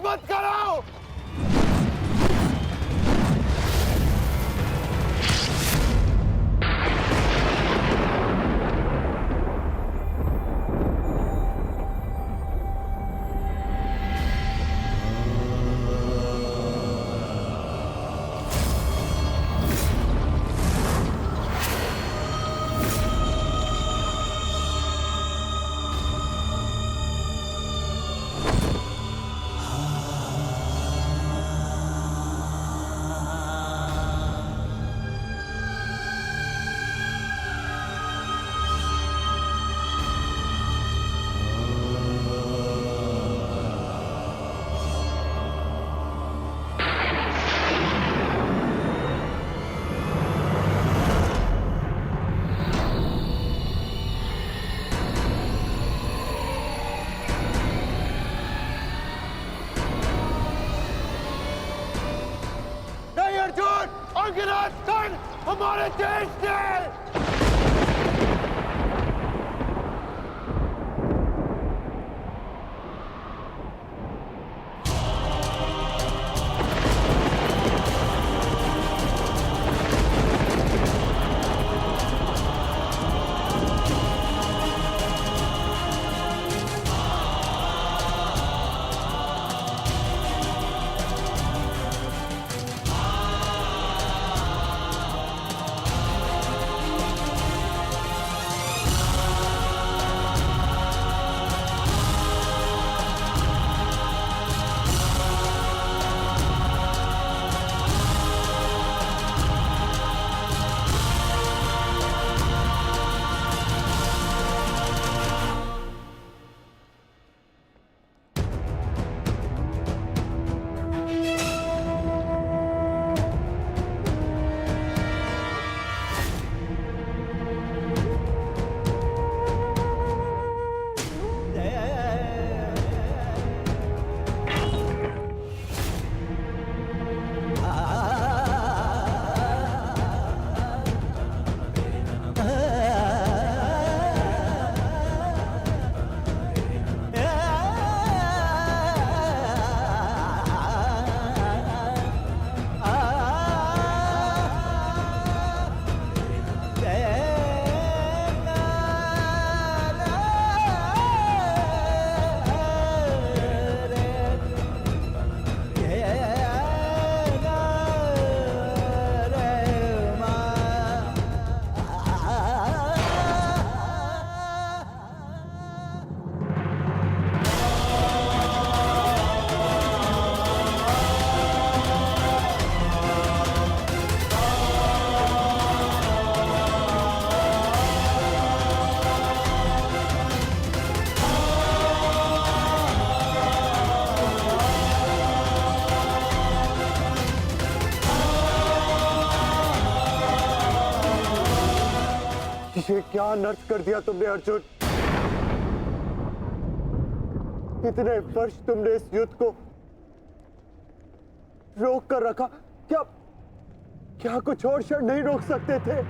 मत कराओ। अफगानिस्तान हमारे देश ने ये क्या अनर्थ कर दिया तुमने अर्जुन। इतने वर्ष तुमने इस युद्ध को रोक कर रखा, क्या क्या कुछ और क्षण नहीं रोक सकते थे?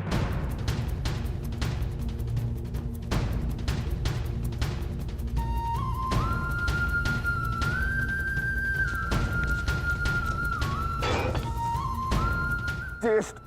ज्येष्ठ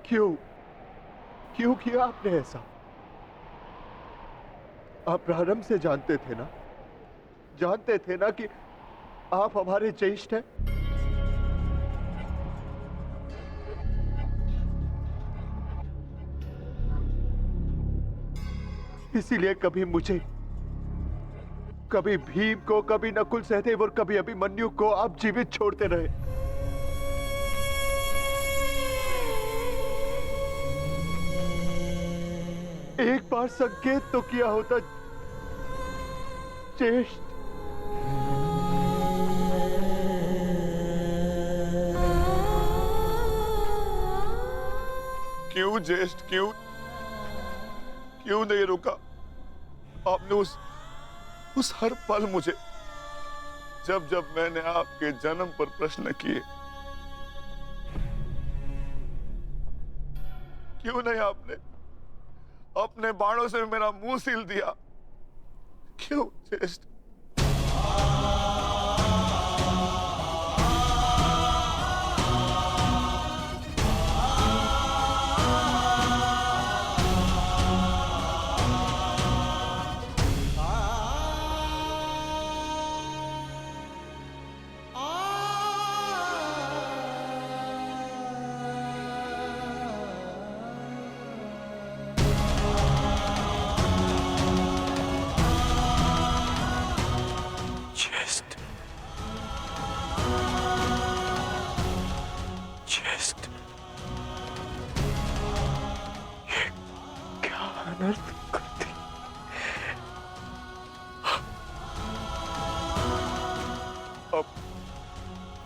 क्यों क्यों किया आपने ऐसा? आप प्रारंभ से जानते थे ना कि आप हमारे ज्येष्ठ हैं। इसीलिए कभी मुझे, कभी भीम को, कभी नकुल सहदेव और कभी अभिमन्यु को आप जीवित छोड़ते रहे। एक बार संकेत तो किया होता, ज्येष्ठ। क्यों ज्येष्ठ, क्यों नहीं रुका आपने? उस हर पल मुझे, जब मैंने आपके जन्म पर प्रश्न किए, क्यों नहीं आपने अपने बाणों से मेरा मुंह सील दिया? क्यों ज्येष्ठ?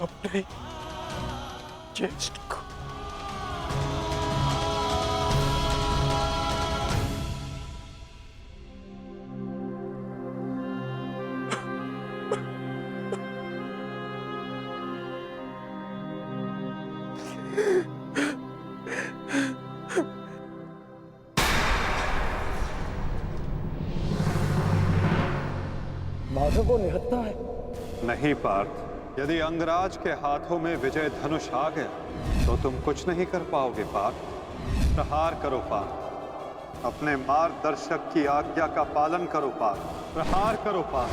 अपने ज्येष्ठ को माधव को निहत्था है। नहीं पार्थ, यदि अंगराज के हाथों में विजय धनुष आ गया तो तुम कुछ नहीं कर पाओगे पार्थ। प्रहार करो पार्थ, अपने मार्गदर्शक की आज्ञा का पालन करो पार्थ। प्रहार करो पार्थ।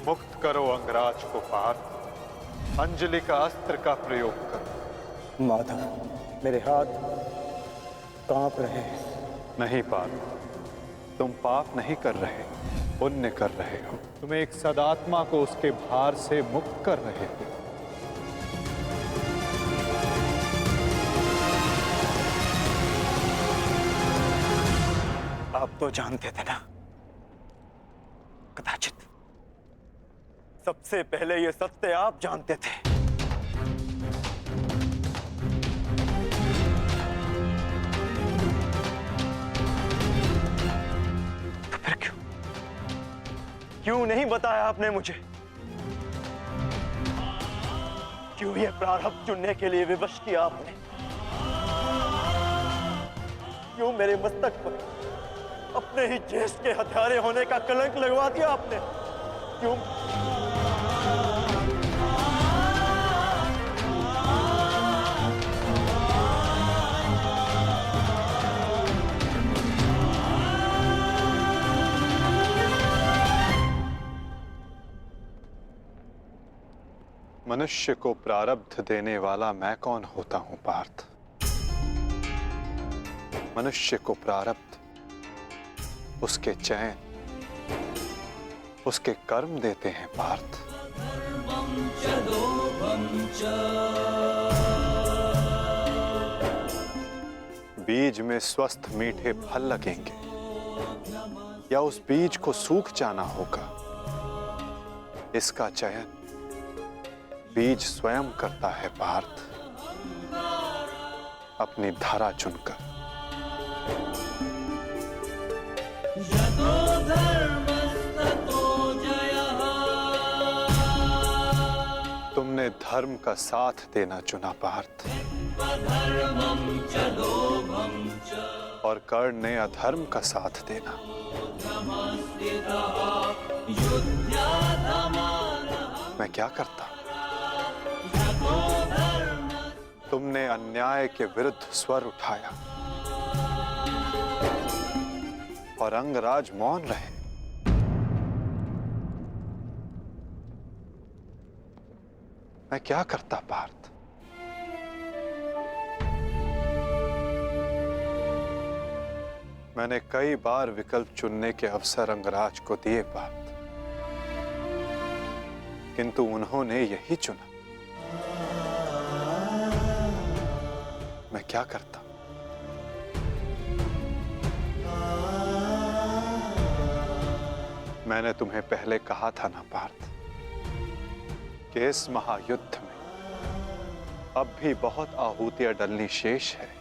मुक्त करो अंगराज को पार्थ। अंजलि का अस्त्र का प्रयोग करो। माधव, मेरे हाथ कांप रहे हैं। नहीं पार्थ, तुम पाप नहीं कर रहे, पुण्य कर रहे हो। तुम एक सदात्मा को उसके भार से मुक्त कर रहे हो। आप तो जानते थे ना, कदाचित सबसे पहले ये सत्य आप जानते थे। तो फिर क्यों नहीं बताया आपने मुझे? क्यों ये प्रारब्ध चुनने के लिए विवश किया आपने? क्यों मेरे मस्तक पर अपने ही ज्येष्ठ के हत्यारे होने का कलंक लगवा दिया आपने? क्यों? मनुष्य को प्रारब्ध देने वाला मैं कौन होता हूं पार्थ? मनुष्य को प्रारब्ध उसके चयन, उसके कर्म देते हैं पार्थ। बीज में स्वस्थ मीठे फल लगेंगे या उस बीज को सूख जाना होगा, इसका चयन बीज स्वयं करता है पार्थ, अपनी धारा चुनकर। तुमने धर्म का साथ देना चुना पार्थ, और कर्ण ने अधर्म का साथ देना। मैं क्या करता? तुमने अन्याय के विरुद्ध स्वर उठाया और अंगराज मौन रहे। मैं क्या करता पार्थ? मैंने कई बार विकल्प चुनने के अवसर अंगराज को दिए पार्थ, किंतु उन्होंने यही चुना। मैं क्या करता? मैंने तुम्हें पहले कहा था ना पार्थ कि इस महायुद्ध में अब भी बहुत आहूतियां डलनी शेष है।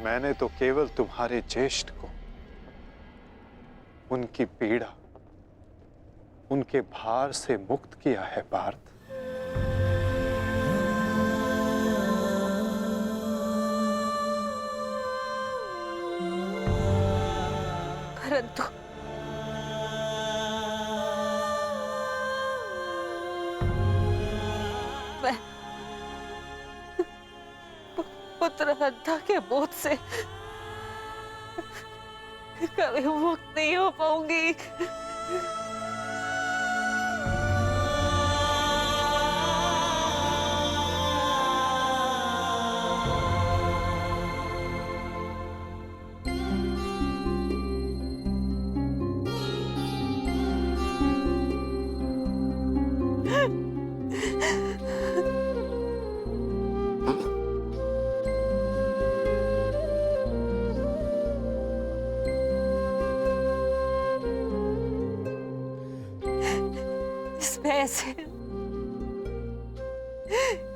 मैंने तो केवल तुम्हारे ज्येष्ठ को उनकी पीड़ा, उनके भार से मुक्त किया है पार्थ। परंतु मैं पुत्र हत्या के बोझ से कभी मुक्त नहीं हो पाऊंगी। ऐसे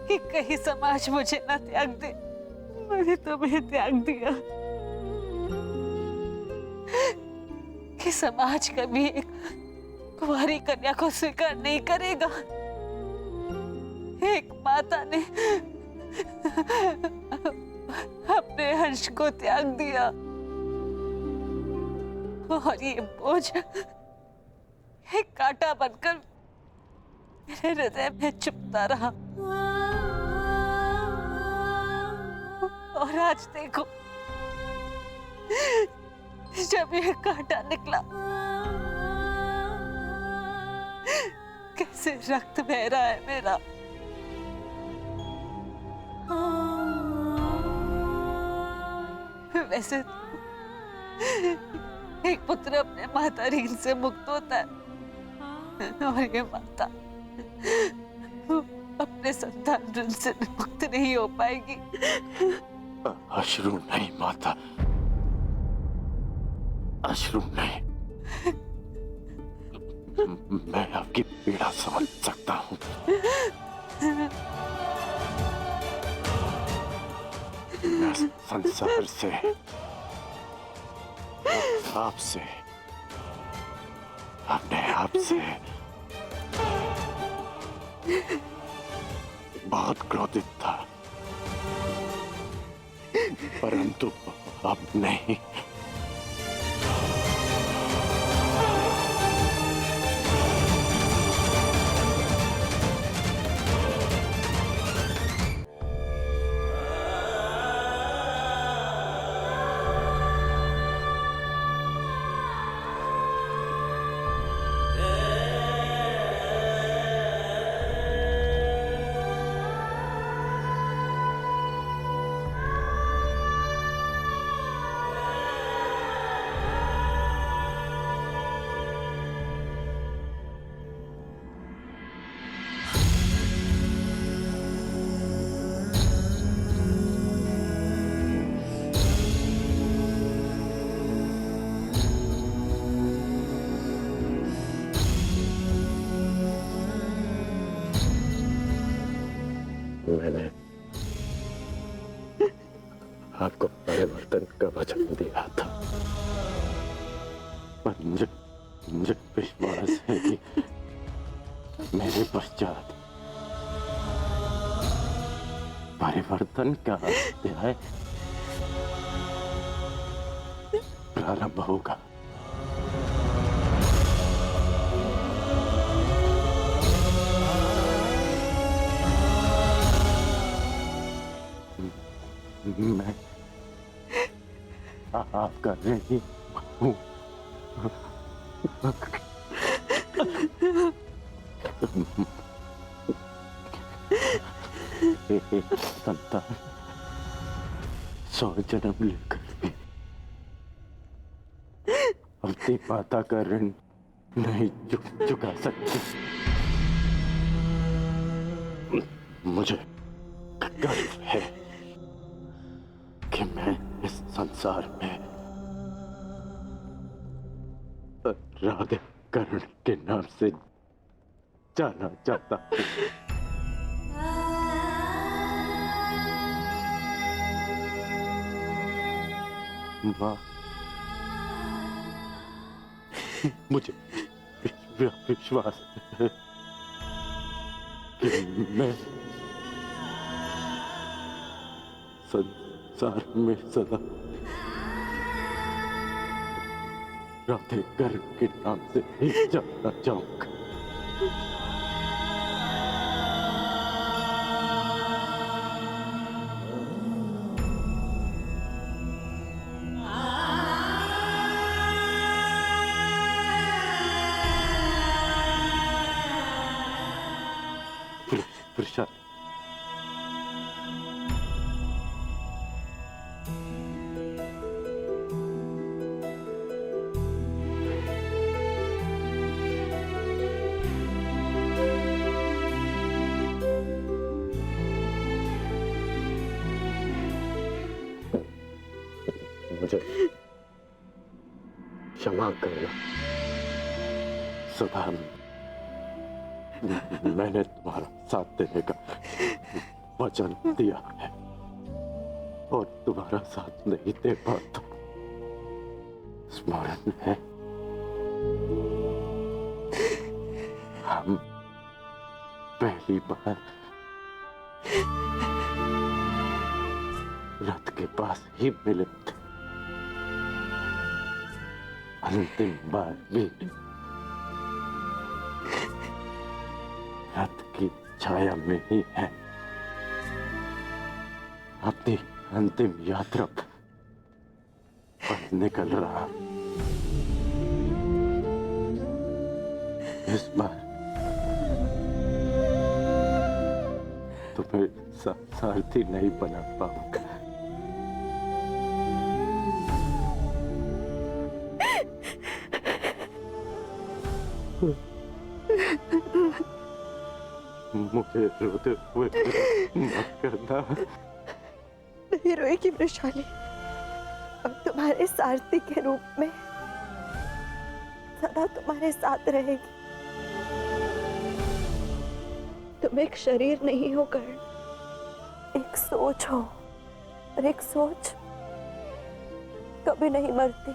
कि कहीं समाज मुझे न त्याग दे। मैंने तुम्हें त्याग दिया कि समाज कभी एक कुंवारी कन्या को स्वीकार नहीं करेगा। एक माता ने अपने अंश को त्याग दिया और ये बोझ एक कांटा बनकर मेरे हृदय में चुभता रहा। और आज देखो, जब ये कांटा निकला, कैसे रक्त बह रहा है मेरा। वैसे एक पुत्र अपने माता ऋण से मुक्त होता है और ये माता अपने संतान ऋण से मुक्त नहीं हो पाएगी। अश्रु नहीं माता, अश्रु नहीं। मैं आपकी पीड़ा समझ सकता हूँ। मैं संसार से, आपसे, अपने आप से बहुत क्रोधित था, परंतु अब नहीं। मैंने आपको परिवर्तन का वचन दिया था, पर मुझे विश्वास है कि मेरे पश्चात परिवर्तन का अध्याय प्रारंभ होगा। मैं आप कर रही हूँ। संतान 100 जन्म लेकर भी अपनी माता का ऋण नहीं चुका सकती। मुझे गर्व है कि मैं इस संसार में राधाकरण के नाम से जाना चाहता हूँ। माँ, मुझे विश्वास है कि मैं संसार में सदा राधेकरण के नाम से ही जाना चाहूंगा। प्रशांत, मुझे क्षमा करना। सदा मैंने तुम्हारा साथ देने का वचन दिया है और तुम्हारा साथ नहीं दे पाता। स्मरण है, हम पहली बार रथ के पास ही मिले थे, अंतिम बार भी रथ की छाया में ही है। अपनी अंतिम यात्रा पर निकल रहा। इस बार तुम्हें सारथी नहीं बना पाऊंगा। मुझे रोते हुए मत करना। नहीं रोएगी वृषाली, अब तुम्हारे सारथी के रूप में सदा तुम्हारे साथ रहेगी। तुम एक शरीर नहीं हो कर्ण, एक सोच हो, और एक सोच कभी नहीं मरती।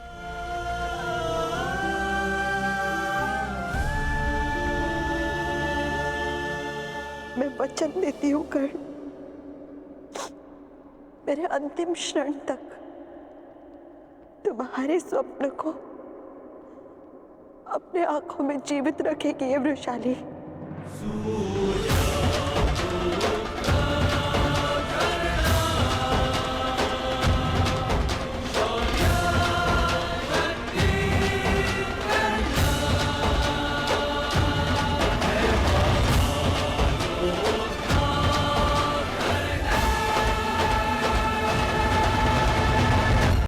मैं वचन देती हूँ कर्ण, मेरे अंतिम क्षण तक तुम्हारे स्वप्न को अपने आंखों में जीवित रखेगी ये वृषाली।